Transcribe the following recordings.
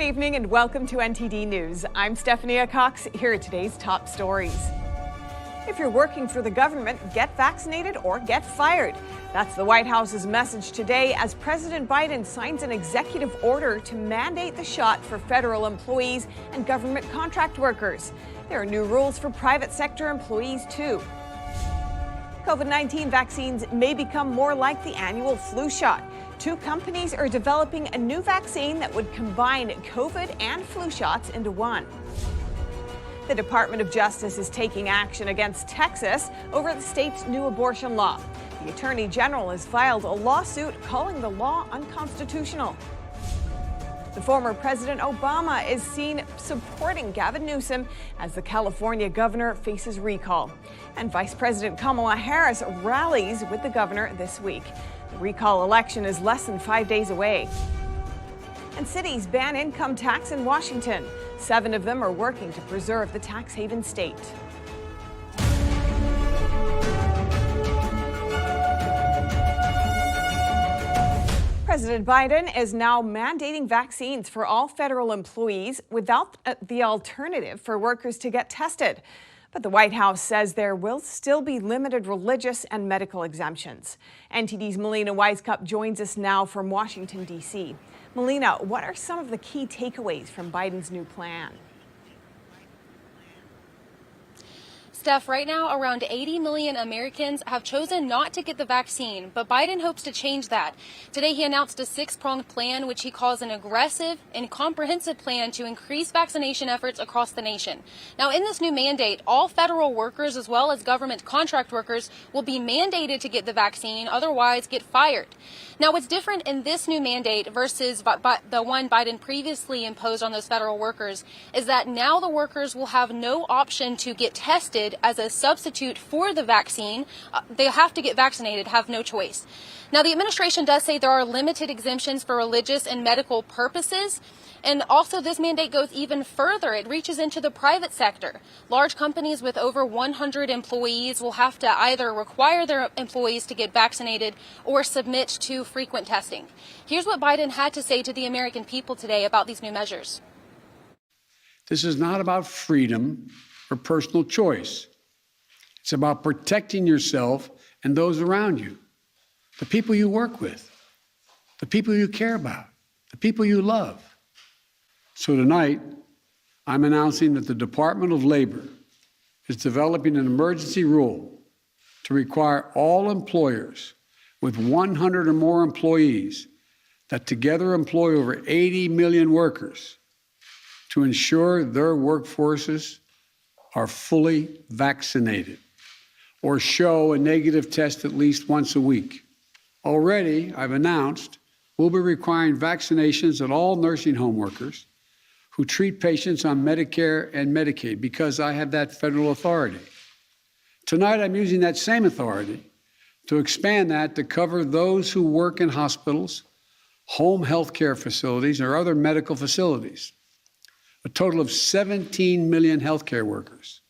evening and welcome to NTD News. I'm Stephanie Cox. Here are today's top stories. If you're working for the government, get vaccinated or get fired. That's the White House's message today as President Biden signs an executive order to mandate the shot for federal employees and government contract workers. There are new rules for private sector employees, too. COVID-19 vaccines may become more like the annual flu shot. Two companies are developing a new vaccine that would combine COVID and flu shots into one. The Department of Justice is taking action against Texas over the state's new abortion law. The Attorney General has filed a lawsuit calling the law unconstitutional. The former President Obama is seen supporting Gavin Newsom as the California governor faces recall. And Vice President Kamala Harris rallies with the governor this week. The recall election is less than 5 days away. And cities ban income tax in Washington. 7 of them are working to preserve the tax haven state. President Biden is now mandating vaccines for all federal employees without the alternative for workers to get tested. But the White House says there will still be limited religious and medical exemptions. NTD's Melina Wisecup joins us now from Washington, D.C. Melina, what are some of the key takeaways from Biden's new plan? Steph, right now around 80 million Americans have chosen not to get the vaccine, but Biden hopes to change that. Today he announced a 6-pronged plan, which he calls an aggressive and comprehensive plan to increase vaccination efforts across the nation. Now, in this new mandate, all federal workers as well as government contract workers will be mandated to get the vaccine, otherwise get fired. Now, what's different in this new mandate versus the one Biden previously imposed on those federal workers is that now the workers will have no option to get tested as a substitute for the vaccine. They have to get vaccinated, have no choice. Now, the administration does say there are limited exemptions for religious and medical purposes. And also, this mandate goes even further. It reaches into the private sector. Large companies with over 100 employees will have to either require their employees to get vaccinated or submit to frequent testing. Here's what Biden had to say to the American people today about these new measures. This is not about freedom or personal choice. It's about protecting yourself and those around you, the people you work with, the people you care about, the people you love. So tonight, I'm announcing that the Department of Labor is developing an emergency rule to require all employers with 100 or more employees that together employ over 80 million workers to ensure their workforces are fully vaccinated or show a negative test at least once a week. Already, I've announced we'll be requiring vaccinations at all nursing home workers who treat patients on Medicare and Medicaid because I have that federal authority. Tonight, I'm using that same authority to expand that to cover those who work in hospitals, home health care facilities, or other medical facilities. A total of 17 million healthcare workers.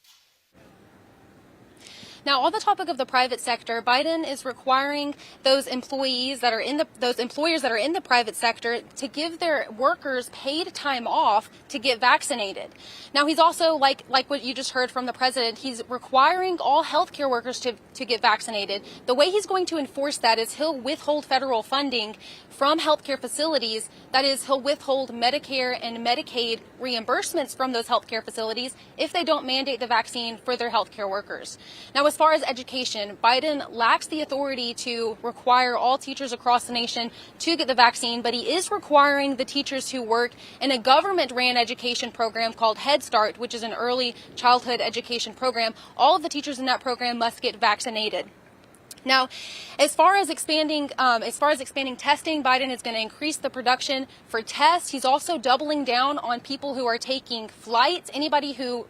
Now, on the topic of the private sector, Biden is requiring those employees that are in those employers that are in the private sector to give their workers paid time off to get vaccinated. Now, he's also, like what you just heard from the president, he's requiring all healthcare workers to get vaccinated. The way he's going to enforce that is he'll withhold federal funding from healthcare facilities. That is, he'll withhold Medicare and Medicaid reimbursements from those healthcare facilities if they don't mandate the vaccine for their healthcare workers. Now, as far as education, Biden lacks the authority to require all teachers across the nation to get the vaccine, but he is requiring the teachers who work in a government-ran education program called Head Start, which is an early childhood education program. All of the teachers in that program must get vaccinated. Now, as far as expanding testing, Biden is going to increase the production for tests. He's also doubling down on people who are taking flights. Anybody who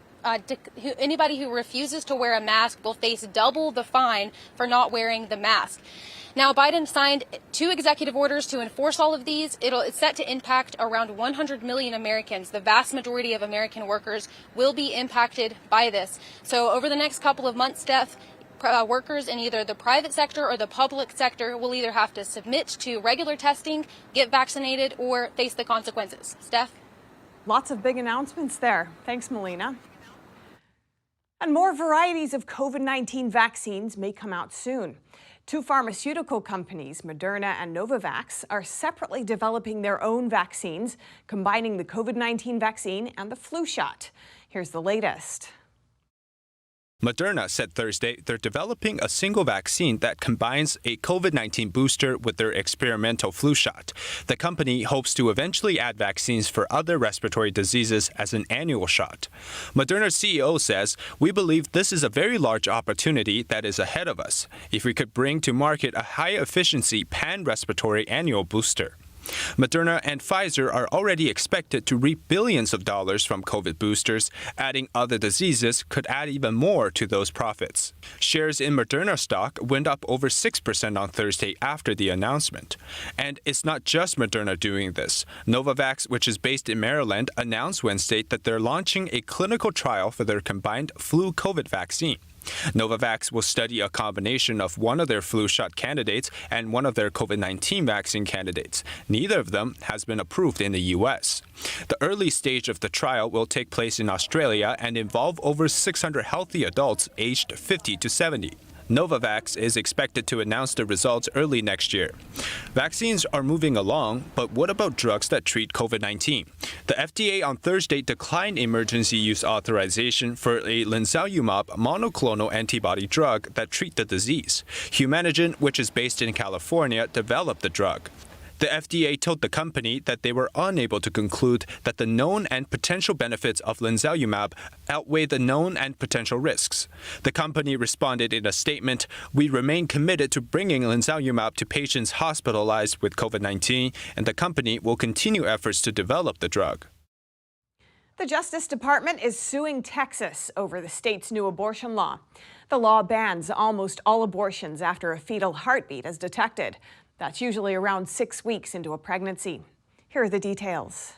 refuses to wear a mask will face double the fine for not wearing the mask. Now, Biden signed 2 executive orders to enforce all of these. It's set to impact around 100 million Americans. The vast majority of American workers will be impacted by this. So over the next couple of months, Steph, workers in either the private sector or the public sector will either have to submit to regular testing, get vaccinated, or face the consequences. Steph? Lots of big announcements there. Thanks, Melina. And more varieties of COVID-19 vaccines may come out soon. Two pharmaceutical companies, Moderna and Novavax, are separately developing their own vaccines, combining the COVID-19 vaccine and the flu shot. Here's the latest. Moderna said Thursday they're developing a single vaccine that combines a COVID-19 booster with their experimental flu shot. The company hopes to eventually add vaccines for other respiratory diseases as an annual shot. Moderna's CEO says, "We believe this is a very large opportunity that is ahead of us if we could bring to market a high-efficiency pan-respiratory annual booster." Moderna and Pfizer are already expected to reap billions of dollars from COVID boosters. Adding other diseases could add even more to those profits. Shares in Moderna stock went up over 6% on Thursday after the announcement. And it's not just Moderna doing this. Novavax, which is based in Maryland, announced Wednesday that they're launching a clinical trial for their combined flu-COVID vaccine. Novavax will study a combination of one of their flu shot candidates and one of their COVID-19 vaccine candidates. Neither of them has been approved in the U.S. The early stage of the trial will take place in Australia and involve over 600 healthy adults aged 50 to 70. Novavax is expected to announce the results early next year. Vaccines are moving along, but what about drugs that treat COVID-19? The FDA on Thursday declined emergency use authorization for a linzalumab monoclonal antibody drug that treats the disease. Humanigen, which is based in California, developed the drug. The FDA told the company that they were unable to conclude that the known and potential benefits of linzalumab outweigh the known and potential risks. The company responded in a statement, "We remain committed to bringing linzalumab to patients hospitalized with COVID-19, and the company will continue efforts to develop the drug." The Justice Department is suing Texas over the state's new abortion law. The law bans almost all abortions after a fetal heartbeat is detected. That's usually around 6 weeks into a pregnancy. Here are the details.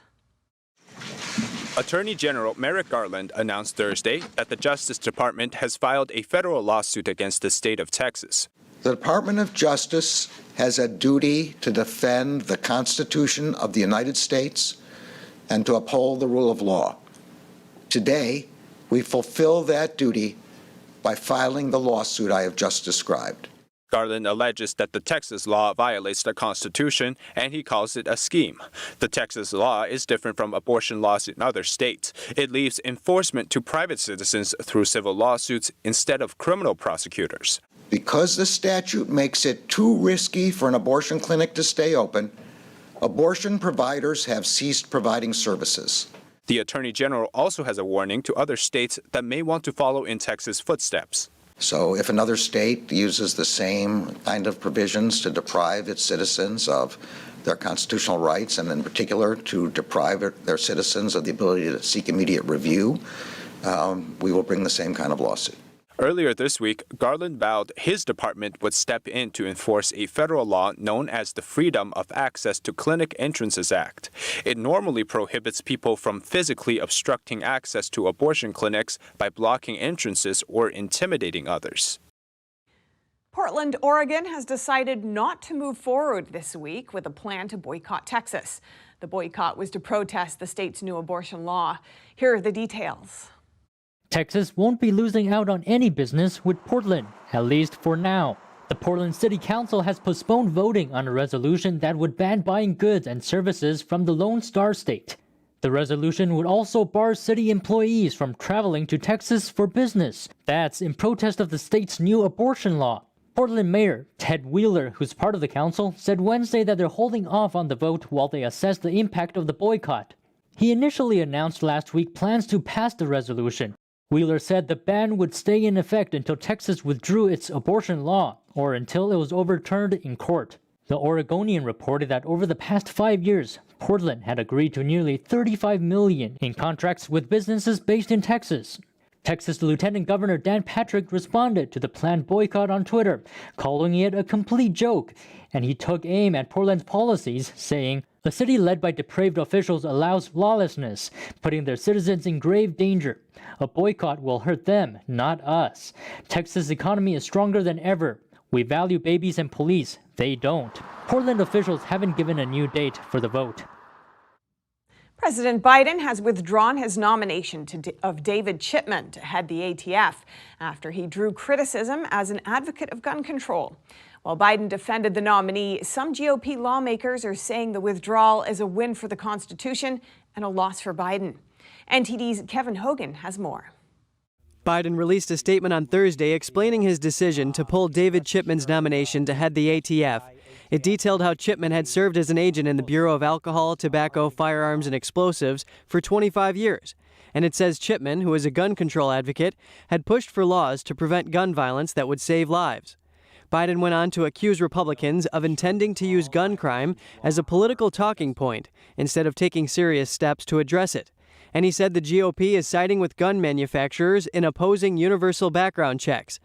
Attorney General Merrick Garland announced Thursday that the Justice Department has filed a federal lawsuit against the state of Texas. The Department of Justice has a duty to defend the Constitution of the United States and to uphold the rule of law. Today, we fulfill that duty by filing the lawsuit I have just described. Garland alleges that the Texas law violates the Constitution, and he calls it a scheme. The Texas law is different from abortion laws in other states. It leaves enforcement to private citizens through civil lawsuits instead of criminal prosecutors. Because the statute makes it too risky for an abortion clinic to stay open, abortion providers have ceased providing services. The Attorney General also has a warning to other states that may want to follow in Texas' footsteps. So if another state uses the same kind of provisions to deprive its citizens of their constitutional rights, and in particular to deprive their citizens of the ability to seek immediate review, we will bring the same kind of lawsuit. Earlier this week, Garland vowed his department would step in to enforce a federal law known as the Freedom of Access to Clinic Entrances Act. It normally prohibits people from physically obstructing access to abortion clinics by blocking entrances or intimidating others. Portland, Oregon has decided not to move forward this week with a plan to boycott Texas. The boycott was to protest the state's new abortion law. Here are the details. Texas won't be losing out on any business with Portland, at least for now. The Portland City Council has postponed voting on a resolution that would ban buying goods and services from the Lone Star State. The resolution would also bar city employees from traveling to Texas for business. That's in protest of the state's new abortion law. Portland Mayor Ted Wheeler, who's part of the council, said Wednesday that they're holding off on the vote while they assess the impact of the boycott. He initially announced last week plans to pass the resolution. Wheeler said the ban would stay in effect until Texas withdrew its abortion law, or until it was overturned in court. The Oregonian reported that over the past 5 years, Portland had agreed to nearly $35 million in contracts with businesses based in Texas. Texas Lieutenant Governor Dan Patrick responded to the planned boycott on Twitter, calling it a complete joke, and he took aim at Portland's policies, saying, "The city led by depraved officials allows lawlessness, putting their citizens in grave danger. A boycott will hurt them, not us. Texas' economy is stronger than ever. We value babies and police. They don't." Portland officials haven't given a new date for the vote. President Biden has withdrawn his nomination of David Chipman to head the ATF after he drew criticism as an advocate of gun control. While Biden defended the nominee, some GOP lawmakers are saying the withdrawal is a win for the Constitution and a loss for Biden. NTD's Kevin Hogan has more. Biden released a statement on Thursday explaining his decision to pull David Chipman's nomination to head the ATF. It detailed how Chipman had served as an agent in the Bureau of Alcohol, Tobacco, Firearms, and Explosives for 25 years. And it says Chipman, who is a gun control advocate, had pushed for laws to prevent gun violence that would save lives. Biden went on to accuse Republicans of intending to use gun crime as a political talking point instead of taking serious steps to address it. And he said the GOP is siding with gun manufacturers in opposing universal background checks.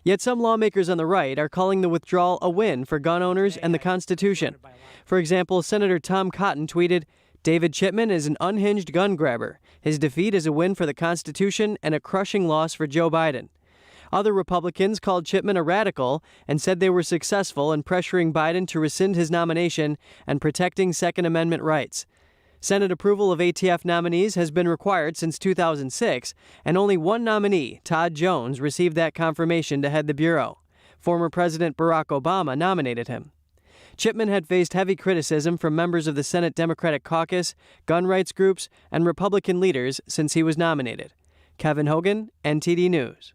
Yet some lawmakers on the right are calling the withdrawal a win for gun owners and the Constitution. For example, Senator Tom Cotton tweeted, "David Chipman is an unhinged gun grabber. His defeat is a win for the Constitution and a crushing loss for Joe Biden." Other Republicans called Chipman a radical and said they were successful in pressuring Biden to rescind his nomination and protecting Second Amendment rights. Senate approval of ATF nominees has been required since 2006, and only one nominee, Todd Jones, received that confirmation to head the Bureau. Former President Barack Obama nominated him. Chipman had faced heavy criticism from members of the Senate Democratic Caucus, gun rights groups, and Republican leaders since he was nominated. Kevin Hogan, NTD News.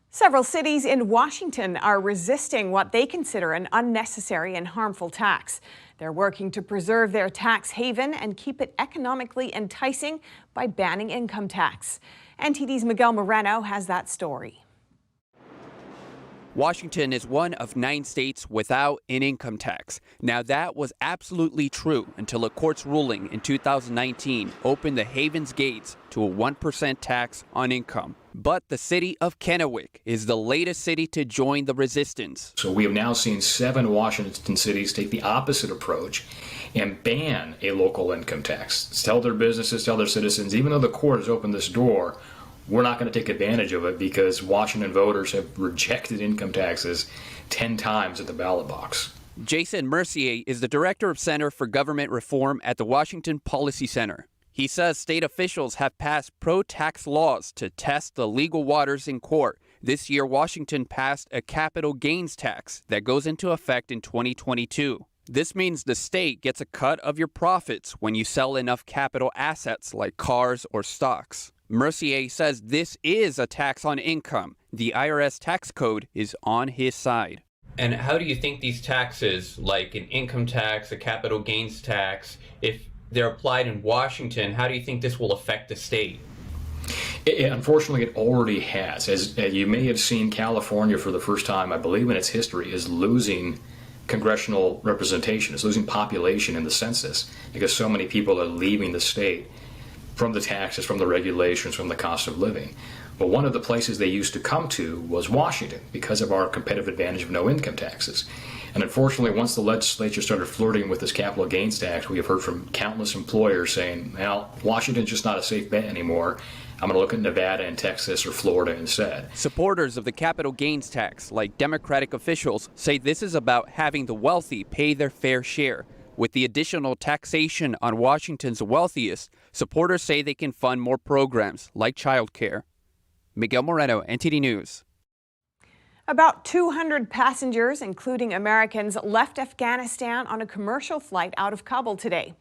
Several cities in Washington are resisting what they consider an unnecessary and harmful tax. They're working to preserve their tax haven and keep it economically enticing by banning income tax. NTD's Miguel Moreno has that story. Washington is one of 9 states without an income tax. Now, that was absolutely true until a court's ruling in 2019 opened the haven's gates to a 1% tax on income. But the city of Kennewick is the latest city to join the resistance. So we have now seen 7 Washington cities take the opposite approach and ban a local income tax. Tell their businesses, tell their citizens, even though the court has opened this door, we're not going to take advantage of it because Washington voters have rejected income taxes 10 times at the ballot box. Jason Mercier is the director of Center for Government Reform at the Washington Policy Center. He says state officials have passed pro-tax laws to test the legal waters in court. This year, Washington passed a capital gains tax that goes into effect in 2022. This means the state gets a cut of your profits when you sell enough capital assets like cars or stocks. Mercier says this is a tax on income. The IRS tax code is on his side. And how do you think these taxes, like an income tax, a capital gains tax, if they're applied in Washington, how do you think this will affect the state? Unfortunately, it already has. As you may have seen, California, for the first time, I believe in its history, is losing congressional representation. It's losing population in the census because so many people are leaving the state from the taxes, from the regulations, from the cost of living. But one of the places they used to come to was Washington because of our competitive advantage of no income taxes. And unfortunately, once the legislature started flirting with this capital gains tax, we have heard from countless employers saying, well, Washington's just not a safe bet anymore. I'm going to look at Nevada and Texas or Florida instead. Supporters of the capital gains tax, like Democratic officials, say this is about having the wealthy pay their fair share. With the additional taxation on Washington's wealthiest, supporters say they can fund more programs like childcare. Miguel Moreno, NTD News. About 200 passengers, including Americans, left Afghanistan on a commercial flight out of Kabul today.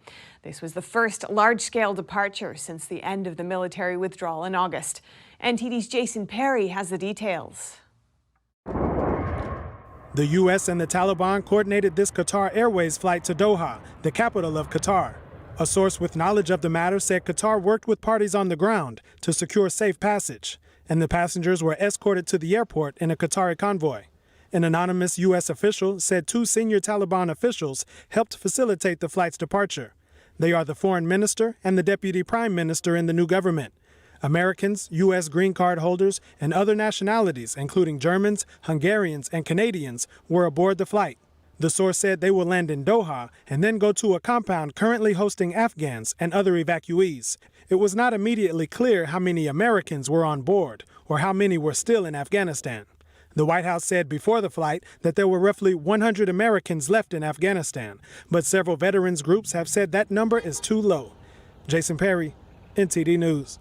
This was the first large-scale departure since the end of the military withdrawal in August. NTD's Jason Perry has the details. The U.S. and the Taliban coordinated this Qatar Airways flight to Doha, the capital of Qatar. A source with knowledge of the matter said Qatar worked with parties on the ground to secure safe passage, and the passengers were escorted to the airport in a Qatari convoy. An anonymous U.S. official said 2 senior Taliban officials helped facilitate the flight's departure. They are the foreign minister and the deputy prime minister in the new government. Americans, U.S. green card holders, and other nationalities, including Germans, Hungarians, and Canadians, were aboard the flight. The source said they will land in Doha and then go to a compound currently hosting Afghans and other evacuees. It was not immediately clear how many Americans were on board or how many were still in Afghanistan. The White House said before the flight that there were roughly 100 Americans left in Afghanistan, but several veterans groups have said that number is too low. Jason Perry, NTD News.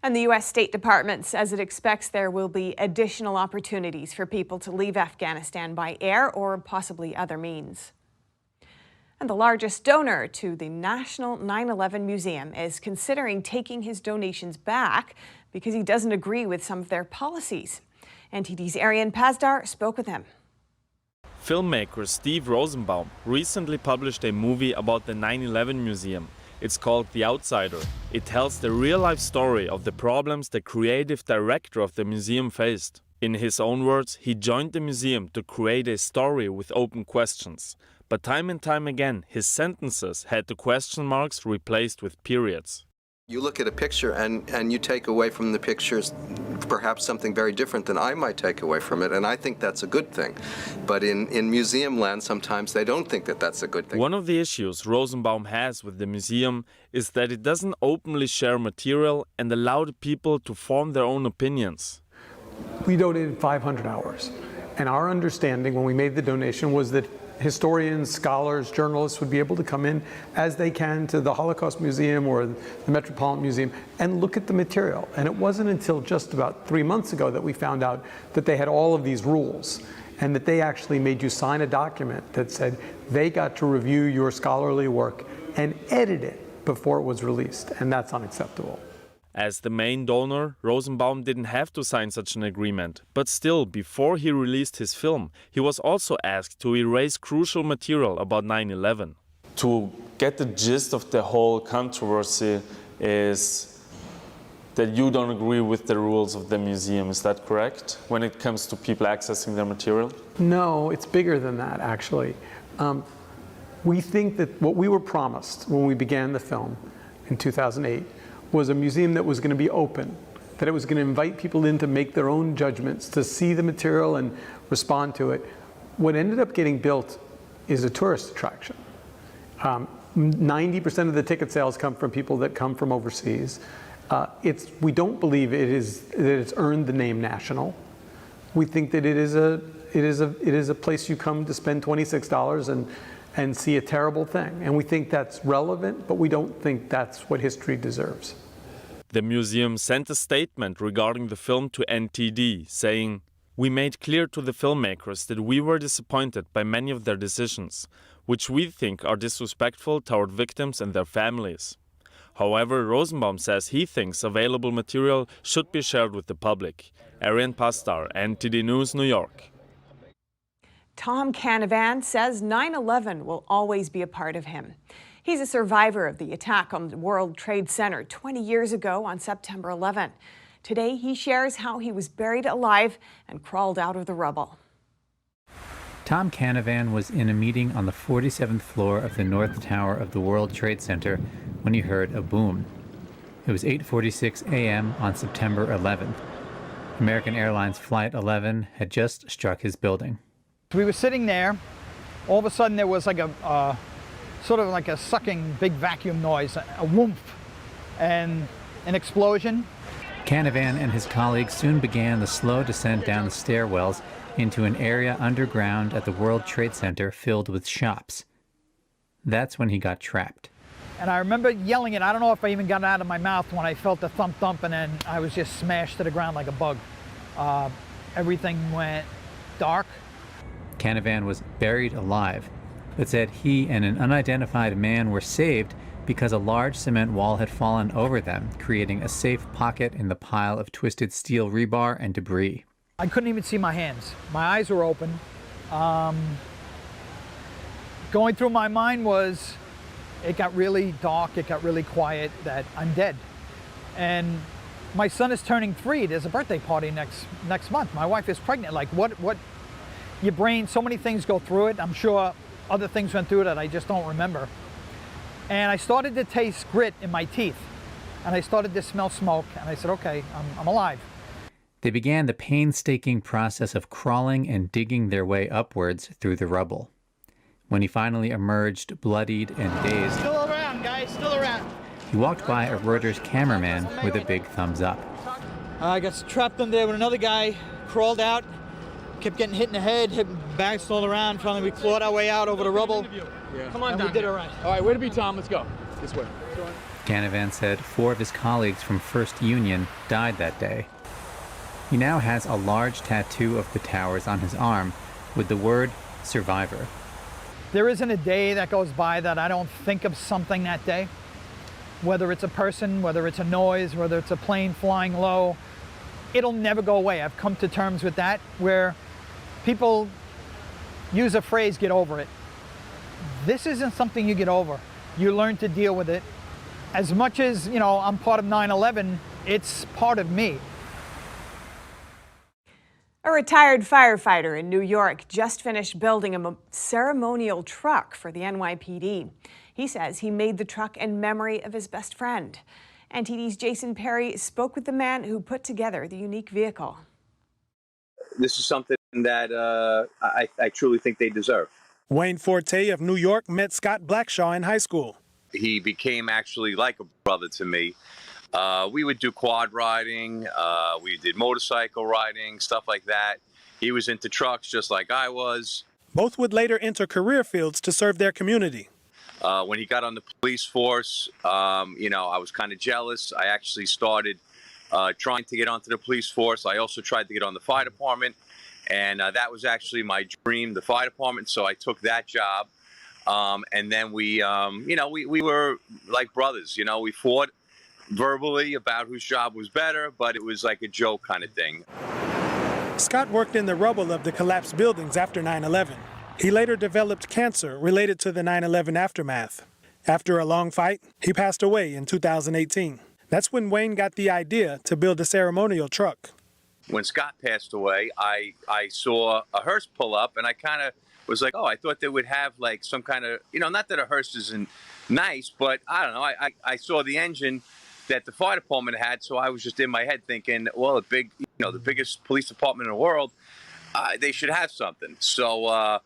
And the U.S. State Department says it expects there will be additional opportunities for people to leave Afghanistan by air or possibly other means. And the largest donor to the National 9/11 Museum is considering taking his donations back because he doesn't agree with some of their policies. NTD's Arian Pazdar spoke with him. Filmmaker Steve Rosenbaum recently published a movie about the 9/11 Museum. It's called The Outsider. It tells the real-life story of the problems the creative director of the museum faced. In his own words, he joined the museum to create a story with open questions. But time and time again, his sentences had the question marks replaced with periods. You look at a picture and you take away from the pictures perhaps something very different than I might take away from it, and I think that's a good thing. But in museum land, sometimes they don't think that that's a good thing. One of the issues Rosenbaum has with the museum is that it doesn't openly share material and allow the people to form their own opinions. We donated 500 hours, and our understanding when we made the donation was that historians, scholars, journalists would be able to come in as they can to the Holocaust Museum or the Metropolitan Museum and look at the material. And it wasn't until just about 3 months ago that we found out that they had all of these rules and that they actually made you sign a document that said they got to review your scholarly work and edit it before it was released. And that's unacceptable. As the main donor, Rosenbaum didn't have to sign such an agreement. But still, before he released his film, he was also asked to erase crucial material about 9/11. To get the gist of the whole controversy is that you don't agree with the rules of the museum. Is that correct, when it comes to people accessing their material? No, it's bigger than that, actually. We think that what we were promised when we began the film in 2008 was a museum that was going to be open, that it was going to invite people in to make their own judgments, to see the material and respond to it. What ended up getting built is a tourist attraction. 90% of the ticket sales come from people that come from overseas. We don't believe that it's earned the name national. We think that it is a place you come to spend $26 and see a terrible thing. And we think that's relevant, but we don't think that's what history deserves. The museum sent a statement regarding the film to NTD, saying, "We made clear to the filmmakers that we were disappointed by many of their decisions, which we think are disrespectful toward victims and their families." However, Rosenbaum says he thinks available material should be shared with the public. Arian Pastar, NTD News, New York. Tom Canavan says 9/11 will always be a part of him. He's a survivor of the attack on the World Trade Center 20 years ago on September 11. Today, he shares how he was buried alive and crawled out of the rubble. Tom Canavan was in a meeting on the 47th floor of the North Tower of the World Trade Center when he heard a boom. It was 8:46 a.m. on September 11th. American Airlines Flight 11 had just struck his building. We were sitting there. All of a sudden, there was like a sort of like a sucking big vacuum noise, a whoomp, and an explosion. Canavan and his colleagues soon began the slow descent down the stairwells into an area underground at the World Trade Center filled with shops. That's when he got trapped. And I remember yelling it. I don't know if I even got it out of my mouth when I felt the thump, and then I was just smashed to the ground like a bug. Everything went dark. Canavan was buried alive, but said he and an unidentified man were saved because a large cement wall had fallen over them, creating a safe pocket in the pile of twisted steel rebar and debris. I couldn't even see my hands. My eyes were open. Going through my mind was, it got really dark, it got really quiet, that I'm dead. And my son is turning 3. There's a birthday party next month. My wife is pregnant. Like, what? Your brain, so many things go through it. I'm sure other things went through it that I just don't remember. And I started to taste grit in my teeth. And I started to smell smoke. And I said, okay, I'm alive. They began the painstaking process of crawling and digging their way upwards through the rubble. When he finally emerged, bloodied and dazed, Still around, guys, still around. he walked by a Reuters cameraman with a big thumbs up. I got trapped in there with another guy, crawled out, kept getting hit in the head, bounced all around. Finally, we clawed our way out over the rubble. Come on, and we did all right. All right, way to be, Tom. Let's go. This way. Canavan said 4 of his colleagues from First Union died that day. He now has a large tattoo of the towers on his arm with the word survivor. There isn't a day that goes by that I don't think of something that day. Whether it's a person, whether it's a noise, whether it's a plane flying low, it'll never go away. I've come to terms with that, where people use a phrase, get over it. This isn't something you get over. You learn to deal with it. As much as, I'm part of 9/11, it's part of me. A retired firefighter in New York just finished building a ceremonial truck for the NYPD. He says he made the truck in memory of his best friend. NTD's Jason Perry spoke with the man who put together the unique vehicle. This is something that I truly think they deserve. Wayne Forte of New York met Scott Blackshaw in high school. He became actually like a brother to me. We would do quad riding, we did motorcycle riding, stuff like that. He was into trucks just like I was. Both would later enter career fields to serve their community. When he got on the police force, I was kind of jealous. I actually started trying to get onto the police force. I also tried to get on the fire department, and that was actually my dream, the fire department. So I took that job, and then we were like brothers. We fought verbally about whose job was better, but it was like a joke kind of thing. Scott worked in the rubble of the collapsed buildings after 9/11. He later developed cancer related to the 9/11 aftermath. After a long fight, he passed away in 2018. That's when Wayne got the idea to build a ceremonial truck. When Scott passed away, I saw a hearse pull up, and I kind of was like, oh, I thought they would have like some kind of, not that a hearse isn't nice, but I don't know. I saw the engine that the fire department had, so I was just in my head thinking, well, the biggest police department in the world, they should have something. So I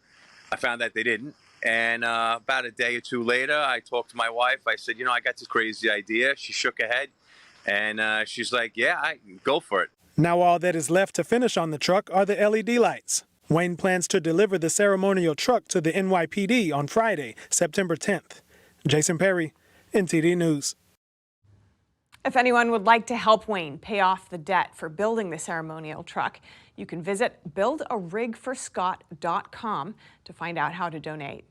found that they didn't. And about a day or two later, I talked to my wife. I said, I got this crazy idea. She shook her head, and she's like, yeah, go for it. Now all that is left to finish on the truck are the LED lights. Wayne plans to deliver the ceremonial truck to the NYPD on Friday, September 10th. Jason Perry, NTD News. If anyone would like to help Wayne pay off the debt for building the ceremonial truck, you can visit buildarigforscott.com to find out how to donate.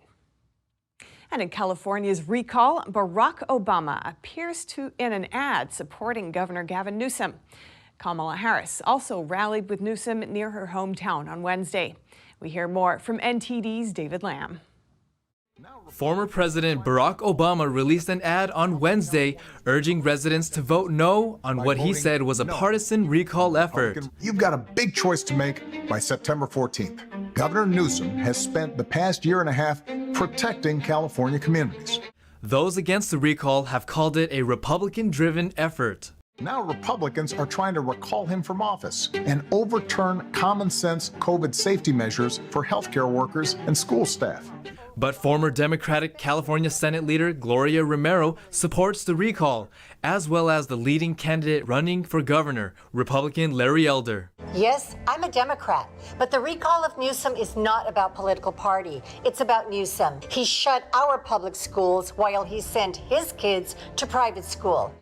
And in California's recall, Barack Obama appears in an ad supporting Governor Gavin Newsom. Kamala Harris also rallied with Newsom near her hometown on Wednesday. We hear more from NTD's David Lamb. Former President Barack Obama released an ad on Wednesday urging residents to vote no on what he said was a partisan recall effort. You've got a big choice to make by September 14th. Governor Newsom has spent the past year and a half protecting California communities. Those against the recall have called it a Republican-driven effort. Now Republicans are trying to recall him from office and overturn common sense COVID safety measures for healthcare workers and school staff. But former Democratic California Senate leader Gloria Romero supports the recall, as well as the leading candidate running for governor, Republican Larry Elder. Yes, I'm a Democrat, but the recall of Newsom is not about political party. It's about Newsom. He shut our public schools while he sent his kids to private school.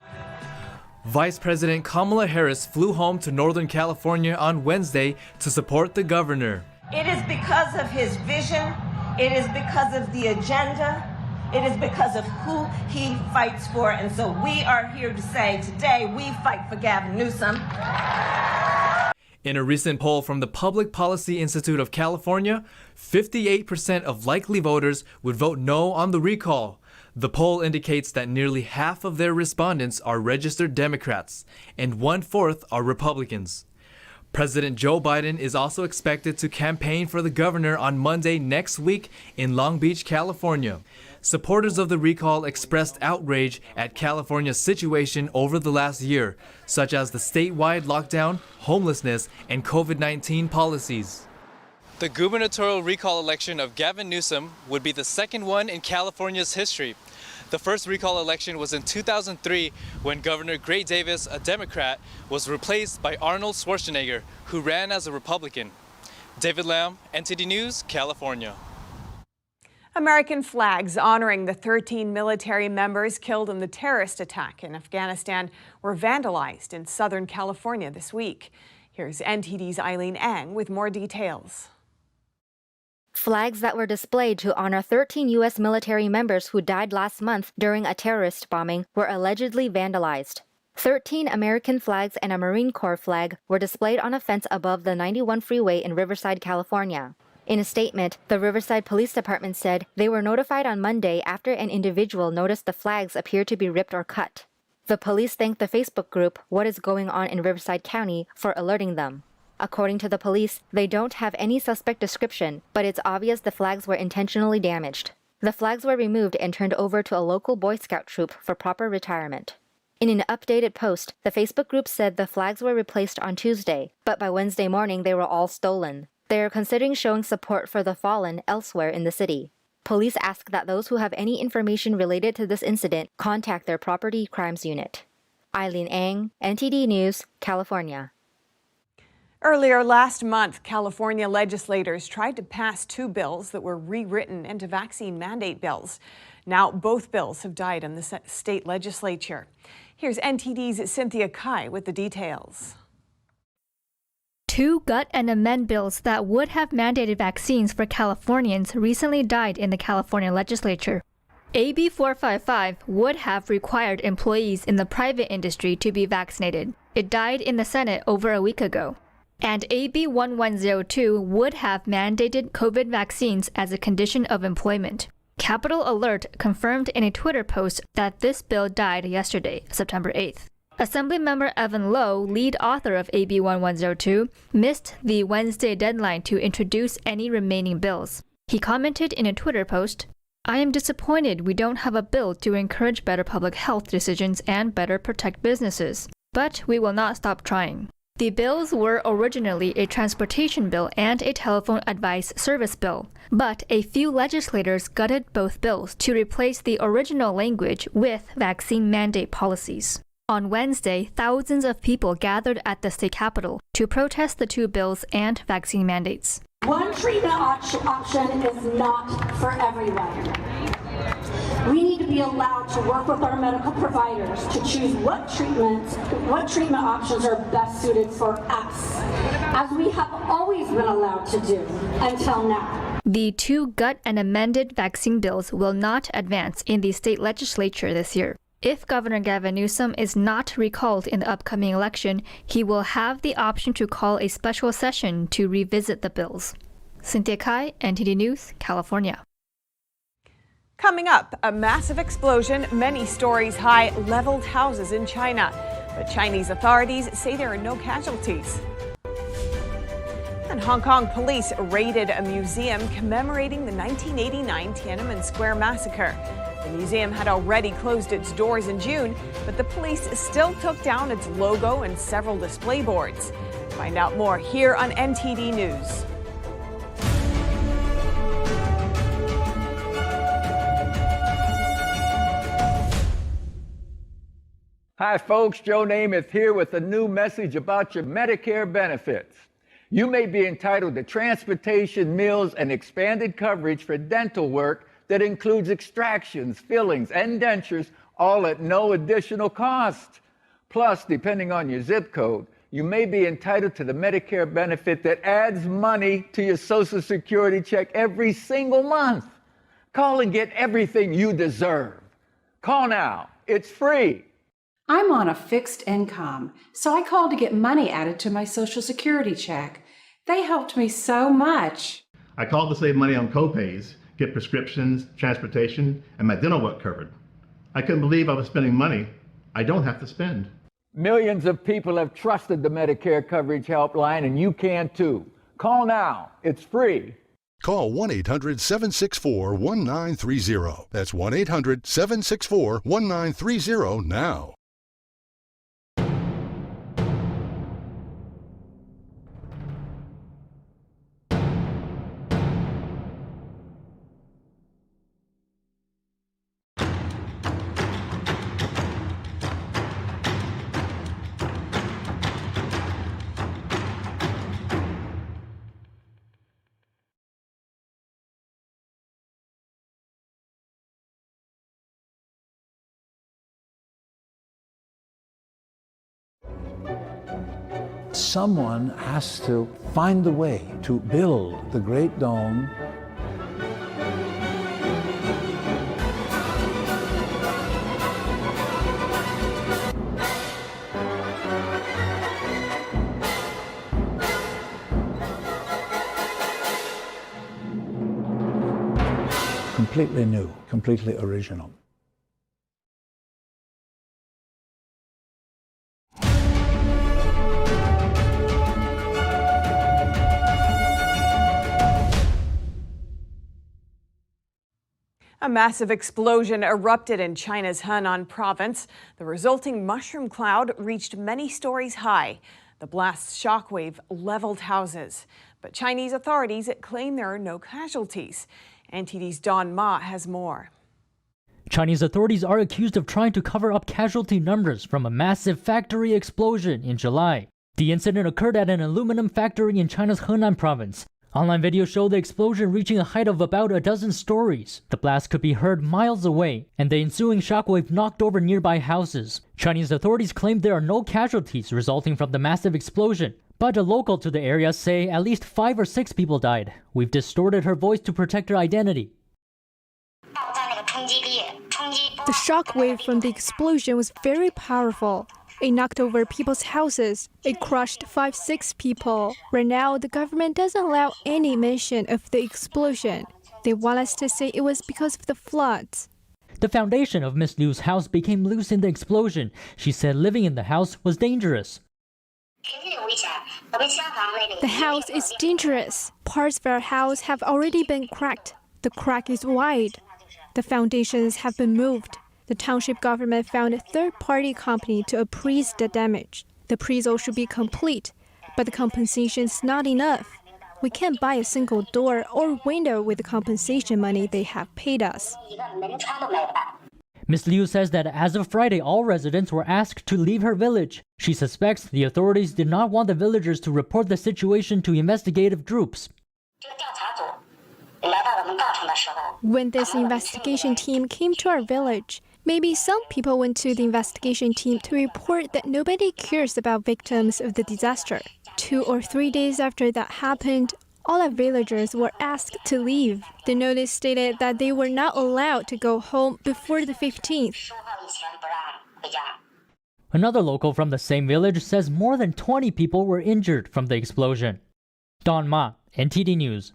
Vice President Kamala Harris flew home to Northern California on Wednesday to support the governor. It is because of his vision. It is because of the agenda. It is because of who he fights for. And so we are here to say today we fight for Gavin Newsom. In a recent poll from the Public Policy Institute of California, 58% of likely voters would vote no on the recall. The poll indicates that nearly half of their respondents are registered Democrats, and 1/4 are Republicans. President Joe Biden is also expected to campaign for the governor on Monday next week in Long Beach, California. Supporters of the recall expressed outrage at California's situation over the last year, such as the statewide lockdown, homelessness, and COVID-19 policies. The gubernatorial recall election of Gavin Newsom would be the second one in California's history. The first recall election was in 2003 when Governor Gray Davis, a Democrat, was replaced by Arnold Schwarzenegger, who ran as a Republican. David Lamb, NTD News, California. American flags honoring the 13 military members killed in the terrorist attack in Afghanistan were vandalized in Southern California this week. Here's NTD's Eileen Ang with more details. Flags that were displayed to honor 13 U.S. military members who died last month during a terrorist bombing were allegedly vandalized. 13 American flags and a Marine Corps flag were displayed on a fence above the 91 freeway in Riverside, California. In a statement, the Riverside Police Department said they were notified on Monday after an individual noticed the flags appeared to be ripped or cut. The police thanked the Facebook group What is Going On in Riverside County for alerting them. According to the police, they don't have any suspect description, but it's obvious the flags were intentionally damaged. The flags were removed and turned over to a local Boy Scout troop for proper retirement. In an updated post, the Facebook group said the flags were replaced on Tuesday, but by Wednesday morning they were all stolen. They are considering showing support for the fallen elsewhere in the city. Police ask that those who have any information related to this incident contact their property crimes unit. Eileen Ang, NTD News, California. Earlier last month, California legislators tried to pass 2 bills that were rewritten into vaccine mandate bills. Now both bills have died in the state legislature. Here's NTD's Cynthia Kai with the details. 2 gut and amend bills that would have mandated vaccines for Californians recently died in the California legislature. AB 455 would have required employees in the private industry to be vaccinated. It died in the Senate over a week ago. And AB 1102 would have mandated COVID vaccines as a condition of employment. Capitol Alert confirmed in a Twitter post that this bill died yesterday, September 8th. Assemblymember Evan Lowe, lead author of AB 1102, missed the Wednesday deadline to introduce any remaining bills. He commented in a Twitter post, "I am disappointed we don't have a bill to encourage better public health decisions and better protect businesses, but we will not stop trying." The bills were originally a transportation bill and a telephone advice service bill, but a few legislators gutted both bills to replace the original language with vaccine mandate policies. On Wednesday, thousands of people gathered at the state capitol to protest the 2 bills and vaccine mandates. One treatment option is not for everyone. We need to be allowed to work with our medical providers to choose what treatment options are best suited for us, as we have always been allowed to do until now. The 2 gut and amended vaccine bills will not advance in the state legislature this year. If Governor Gavin Newsom is not recalled in the upcoming election, he will have the option to call a special session to revisit the bills. Cynthia Kai, NTD News, California. Coming up, a massive explosion, many stories high, leveled houses in China. But Chinese authorities say there are no casualties. And Hong Kong police raided a museum commemorating the 1989 Tiananmen Square massacre. The museum had already closed its doors in June, but the police still took down its logo and several display boards. Find out more here on NTD News. Hi folks, Joe Namath here with a new message about your Medicare benefits. You may be entitled to transportation, meals, and expanded coverage for dental work that includes extractions, fillings, and dentures, all at no additional cost. Plus, depending on your zip code, you may be entitled to the Medicare benefit that adds money to your Social Security check every single month. Call and get everything you deserve. Call now. It's free. I'm on a fixed income, so I called to get money added to my Social Security check. They helped me so much. I called to save money on copays, get prescriptions, transportation, and my dental work covered. I couldn't believe I was spending money I don't have to spend. Millions of people have trusted the Medicare Coverage Helpline, and you can too. Call now. It's free. Call 1-800-764-1930. That's 1-800-764-1930 now. Someone has to find the way to build the Great Dome. Completely new, completely original. A massive explosion erupted in China's Henan province. The resulting mushroom cloud reached many stories high. The blast's shockwave leveled houses. But Chinese authorities claim there are no casualties. NTD's Don Ma has more. Chinese authorities are accused of trying to cover up casualty numbers from a massive factory explosion in July. The incident occurred at an aluminum factory in China's Henan province. Online videos show the explosion reaching a height of about a dozen stories. The blast could be heard miles away, and the ensuing shockwave knocked over nearby houses. Chinese authorities claim there are no casualties resulting from the massive explosion, but a local to the area say at least 5 or 6 people died. We've distorted her voice to protect her identity. The shockwave from the explosion was very powerful. It knocked over people's houses. It crushed 5-6 people. Right now, the government doesn't allow any mention of the explosion. They want us to say it was because of the floods. The foundation of Miss Liu's house became loose in the explosion. She said living in the house was dangerous. The house is dangerous. Parts of our house have already been cracked. The crack is wide. The foundations have been moved. The township government found a third-party company to appraise the damage. The appraisal should be complete, but the compensation is not enough. We can't buy a single door or window with the compensation money they have paid us. Ms. Liu says that as of Friday, all residents were asked to leave her village. She suspects the authorities did not want the villagers to report the situation to investigative groups. When this investigation team came to our village, maybe some people went to the investigation team to report that nobody cares about victims of the disaster. 2 or 3 days after that happened, all our villagers were asked to leave. The notice stated that they were not allowed to go home before the 15th. Another local from the same village says more than 20 people were injured from the explosion. Don Ma, NTD News.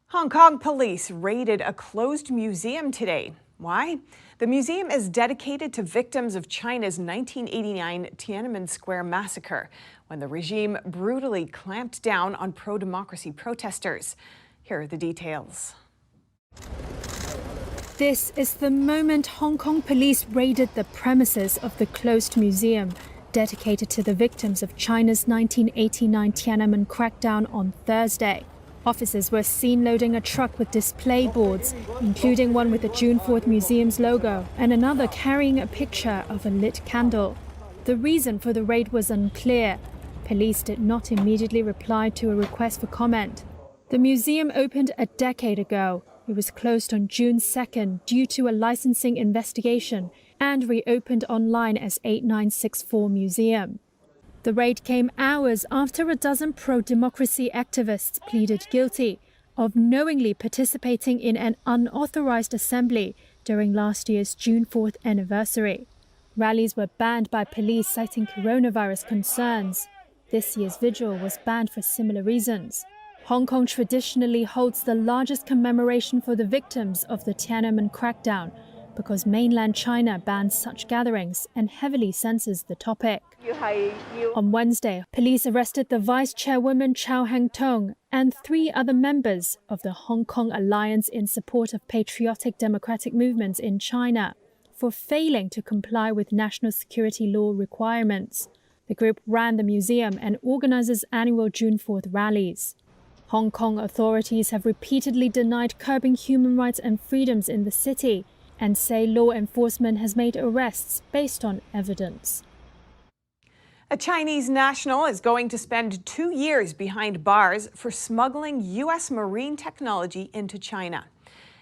Hong Kong police raided a closed museum today. Why? The museum is dedicated to victims of China's 1989 Tiananmen Square massacre, when the regime brutally clamped down on pro-democracy protesters. Here are the details. This is the moment Hong Kong police raided the premises of the closed museum dedicated to the victims of China's 1989 Tiananmen crackdown on Thursday. Officers were seen loading a truck with display boards, including one with the June 4th Museum's logo and another carrying a picture of a lit candle. The reason for the raid was unclear. Police did not immediately reply to a request for comment. The museum opened a decade ago. It was closed on June 2nd due to a licensing investigation and reopened online as 8964 Museum. The raid came hours after a dozen pro-democracy activists pleaded guilty of knowingly participating in an unauthorized assembly during last year's June 4th anniversary. Rallies were banned by police citing coronavirus concerns. This year's vigil was banned for similar reasons. Hong Kong traditionally holds the largest commemoration for the victims of the Tiananmen crackdown because mainland China bans such gatherings and heavily censors the topic. On Wednesday, police arrested the vice chairwoman Chow Hang-tong and 3 other members of the Hong Kong Alliance in support of patriotic democratic movements in China for failing to comply with national security law requirements. The group ran the museum and organizes annual June 4th rallies. Hong Kong authorities have repeatedly denied curbing human rights and freedoms in the city and say law enforcement has made arrests based on evidence. A Chinese national is going to spend 2 years behind bars for smuggling U.S. marine technology into China.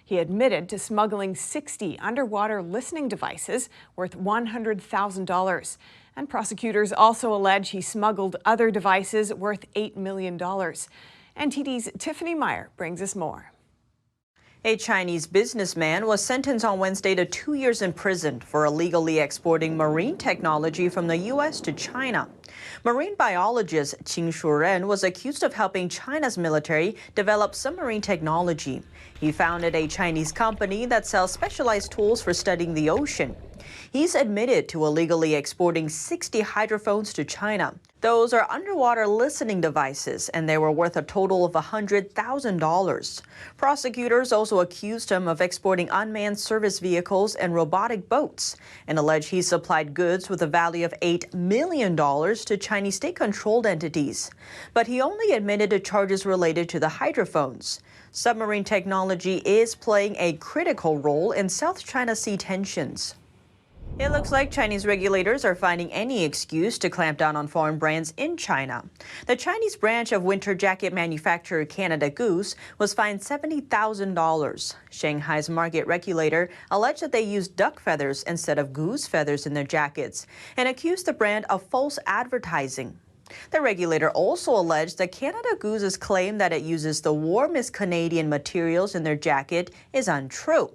He admitted to smuggling 60 underwater listening devices worth $100,000. And prosecutors also allege he smuggled other devices worth $8 million. NTD's Tiffany Meyer brings us more. A Chinese businessman was sentenced on Wednesday to 2 years in prison for illegally exporting marine technology from the U.S. to China. Marine biologist Qin Shuren was accused of helping China's military develop submarine technology. He founded a Chinese company that sells specialized tools for studying the ocean. He's admitted to illegally exporting 60 hydrophones to China. Those are underwater listening devices, and they were worth a total of $100,000. Prosecutors also accused him of exporting unmanned service vehicles and robotic boats, and allege he supplied goods with a value of $8 million to Chinese state-controlled entities. But he only admitted to charges related to the hydrophones. Submarine technology is playing a critical role in South China Sea tensions. It looks like Chinese regulators are finding any excuse to clamp down on foreign brands in China. The Chinese branch of winter jacket manufacturer Canada Goose was fined $70,000. Shanghai's market regulator alleged that they used duck feathers instead of goose feathers in their jackets and accused the brand of false advertising. The regulator also alleged that Canada Goose's claim that it uses the warmest Canadian materials in their jacket is untrue.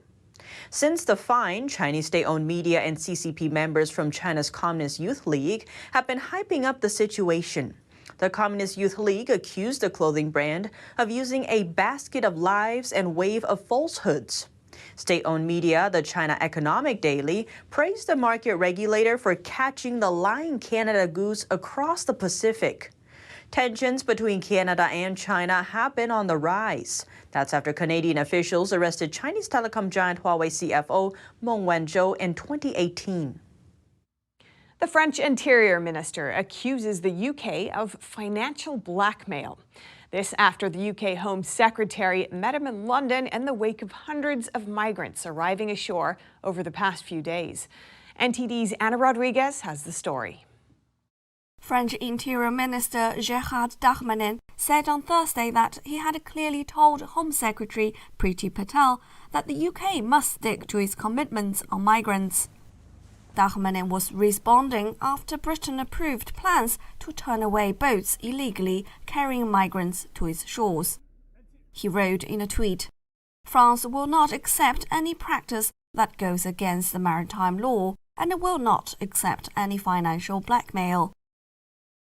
Since the fine, Chinese state-owned media and CCP members from China's Communist Youth League have been hyping up the situation. The Communist Youth League accused the clothing brand of using a basket of lies and wave of falsehoods. State-owned media, the China Economic Daily, praised the market regulator for catching the lying Canada Goose across the Pacific. Tensions between Canada and China have been on the rise. That's after Canadian officials arrested Chinese telecom giant Huawei CFO Meng Wanzhou in 2018. The French Interior Minister accuses the UK of financial blackmail. This after the UK Home Secretary met him in London in the wake of hundreds of migrants arriving ashore over the past few days. NTD's Anna Rodriguez has the story. French Interior Minister Gérald Darmanin said on Thursday that he had clearly told Home Secretary Priti Patel that the UK must stick to its commitments on migrants. Darmanin was responding after Britain approved plans to turn away boats illegally carrying migrants to its shores. He wrote in a tweet, "France will not accept any practice that goes against the maritime law and will not accept any financial blackmail."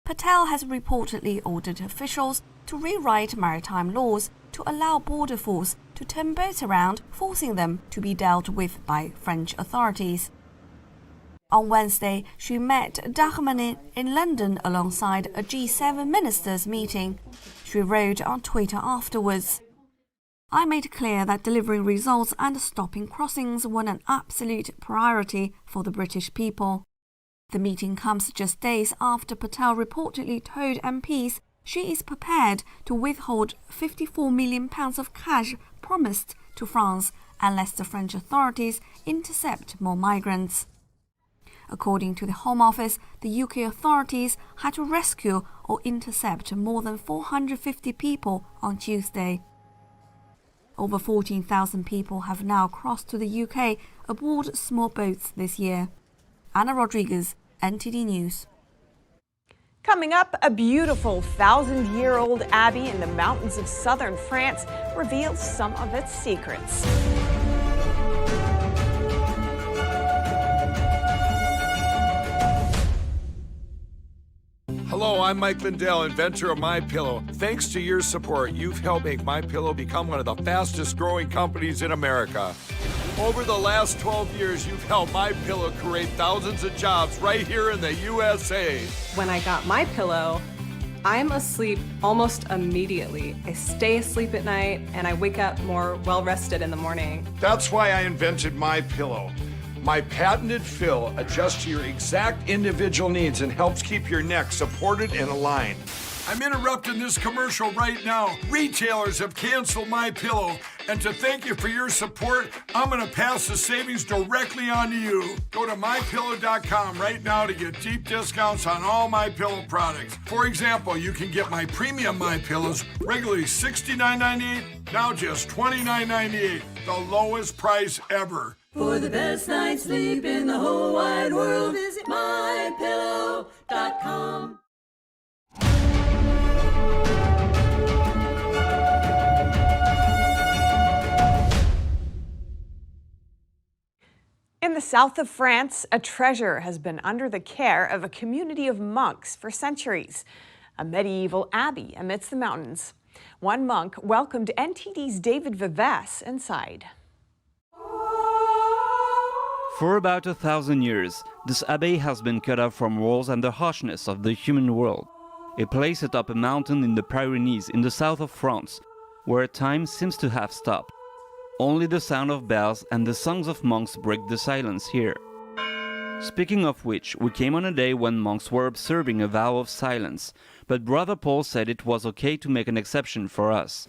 Patel has reportedly ordered officials to rewrite maritime laws to allow border force to turn boats around, forcing them to be dealt with by French authorities. On Wednesday, she met Darmanin in London alongside a G7 ministers meeting. She wrote on Twitter afterwards, "I made clear that delivering results and stopping crossings were an absolute priority for the British people." The meeting comes just days after Patel reportedly told MPs she is prepared to withhold £54 million of cash promised to France unless the French authorities intercept more migrants. According to the Home Office, the UK authorities had to rescue or intercept more than 450 people on Tuesday. Over 14,000 people have now crossed to the UK aboard small boats this year. Anna Rodriguez, NTD News. Coming up, a beautiful 1,000-year-old abbey in the mountains of southern France reveals some of its secrets. Hello, I'm Mike Lindell, inventor of MyPillow. Thanks to your support, you've helped make MyPillow become one of the fastest growing companies in America. Over the last 12 years, you've helped MyPillow create thousands of jobs right here in the USA. When I got MyPillow, I'm asleep almost immediately. I stay asleep at night and I wake up more well-rested in the morning. That's why I invented MyPillow. My patented fill adjusts to your exact individual needs and helps keep your neck supported and aligned. I'm interrupting this commercial right now. Retailers have canceled MyPillow, and to thank you for your support, I'm going to pass the savings directly on to you. Go to MyPillow.com right now to get deep discounts on all MyPillow products. For example, you can get my premium MyPillows, regularly $69.98, now just $29.98, the lowest price ever. For the best night's sleep in the whole wide world, visit mypillow.com. In the south of France, a treasure has been under the care of a community of monks for centuries. A medieval abbey amidst the mountains. One monk welcomed NTD's David Vives inside. For about 1,000 years, this abbey has been cut off from walls and the harshness of the human world. A place atop a mountain in the Pyrenees in the south of France, where time seems to have stopped. Only the sound of bells and the songs of monks break the silence here. Speaking of which, we came on a day when monks were observing a vow of silence, but Brother Paul said it was okay to make an exception for us.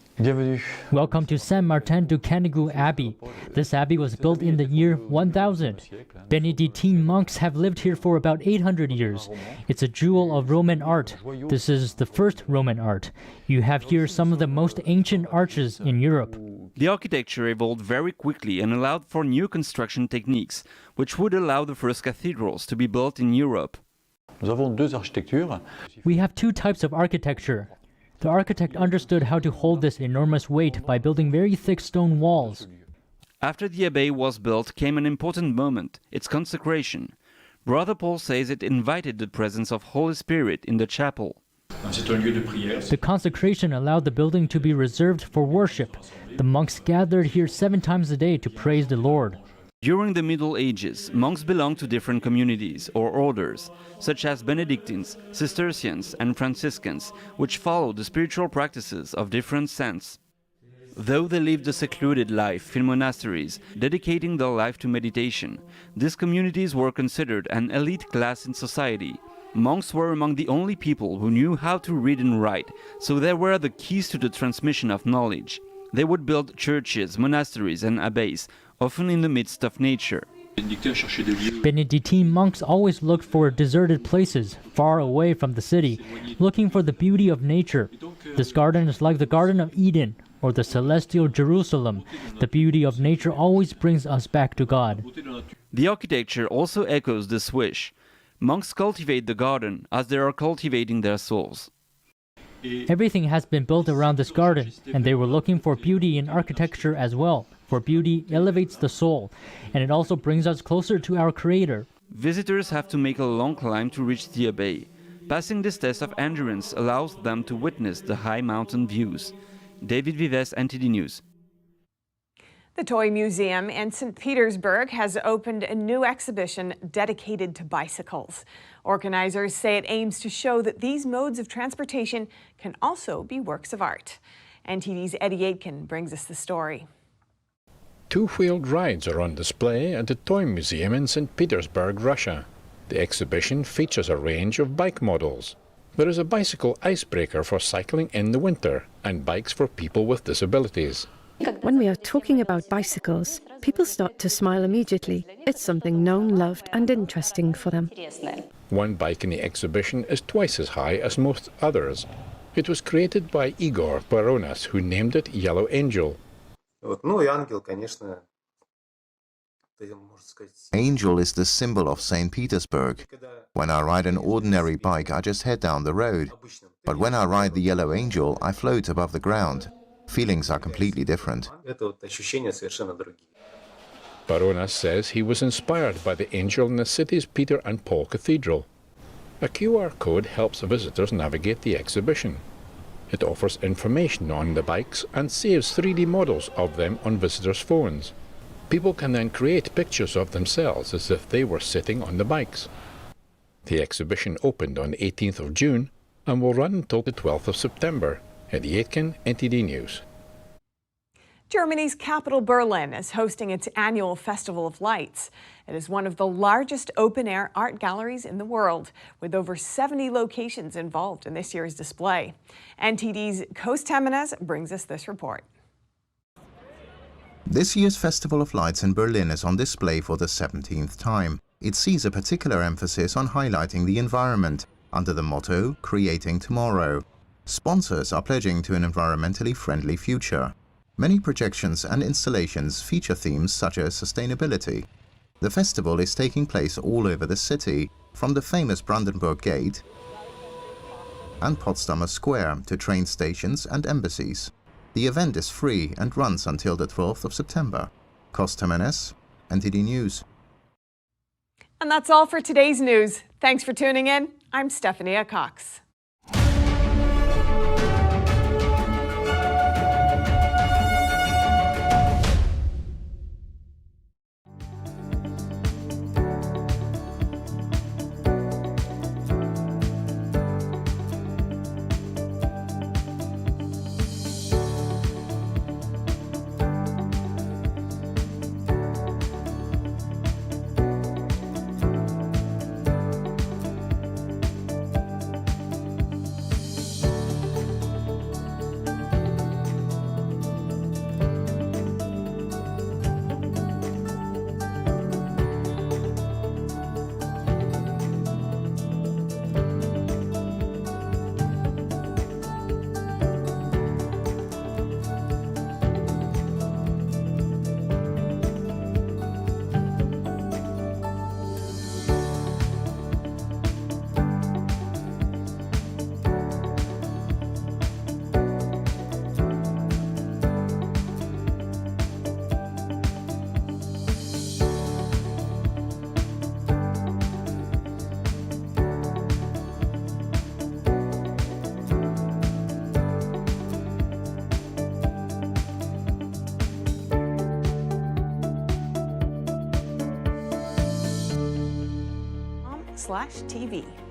Welcome to Saint-Martin-du-Canigou Abbey. This abbey was built in the year 1000. Benedictine monks have lived here for about 800 years. It's a jewel of Roman art. This is the first Roman art. You have here some of the most ancient arches in Europe. The architecture evolved very quickly and allowed for new construction techniques, which would allow the first cathedrals to be built in Europe. We have two types of architecture. The architect understood how to hold this enormous weight by building very thick stone walls. After the abbey was built came an important moment, its consecration. Brother Paul says it invited the presence of Holy Spirit in the chapel. The consecration allowed the building to be reserved for worship. The monks gathered here 7 times a day to praise the Lord. During the Middle Ages, monks belonged to different communities or orders, such as Benedictines, Cistercians, and Franciscans, which followed the spiritual practices of different saints. Though they lived a secluded life in monasteries, dedicating their life to meditation, these communities were considered an elite class in society. Monks were among the only people who knew how to read and write, so they were the keys to the transmission of knowledge. They would build churches, monasteries, and abbeys, often in the midst of nature. Benedictine monks always looked for deserted places, far away from the city, looking for the beauty of nature. This garden is like the Garden of Eden, or the celestial Jerusalem. The beauty of nature always brings us back to God. The architecture also echoes this wish. Monks cultivate the garden as they are cultivating their souls. Everything has been built around this garden, and they were looking for beauty in architecture as well. For beauty elevates the soul, and it also brings us closer to our Creator. Visitors have to make a long climb to reach the abbey. Passing this test of endurance allows them to witness the high mountain views. David Vives, NTD News. The Toy Museum in St. Petersburg has opened a new exhibition dedicated to bicycles. Organizers say it aims to show that these modes of transportation can also be works of art. NTD's Eddie Aitken brings us the story. Two-wheeled rides are on display at the Toy Museum in St. Petersburg, Russia. The exhibition features a range of bike models. There is a bicycle icebreaker for cycling in the winter and bikes for people with disabilities. When we are talking about bicycles, people start to smile immediately. It's something known, loved and interesting for them. One bike in the exhibition is twice as high as most others. It was created by Igor Baronas, who named it Yellow Angel. Angel is the symbol of St. Petersburg. When I ride an ordinary bike, I just head down the road. But when I ride the Yellow Angel, I float above the ground. Feelings are completely different. Baronas says he was inspired by the angel in the city's Peter and Paul Cathedral. A QR code helps visitors navigate the exhibition. It offers information on the bikes and saves 3D models of them on visitors' phones. People can then create pictures of themselves as if they were sitting on the bikes. The exhibition opened on the 18th of June and will run until the 12th of September. Eddie Aitken, NTD News. Germany's capital Berlin is hosting its annual Festival of Lights. It is one of the largest open-air art galleries in the world, with over 70 locations involved in this year's display. NTD's Kost Temenes brings us this report. This year's Festival of Lights in Berlin is on display for the 17th time. It sees a particular emphasis on highlighting the environment, under the motto, Creating Tomorrow. Sponsors are pledging to an environmentally friendly future. Many projections and installations feature themes such as sustainability. The festival is taking place all over the city, from the famous Brandenburg Gate and Potsdamer Square to train stations and embassies. The event is free and runs until the 12th of September. Cost Jimenez, NTD News. And that's all for today's news. Thanks for tuning in. I'm Stephanie Cox. TV.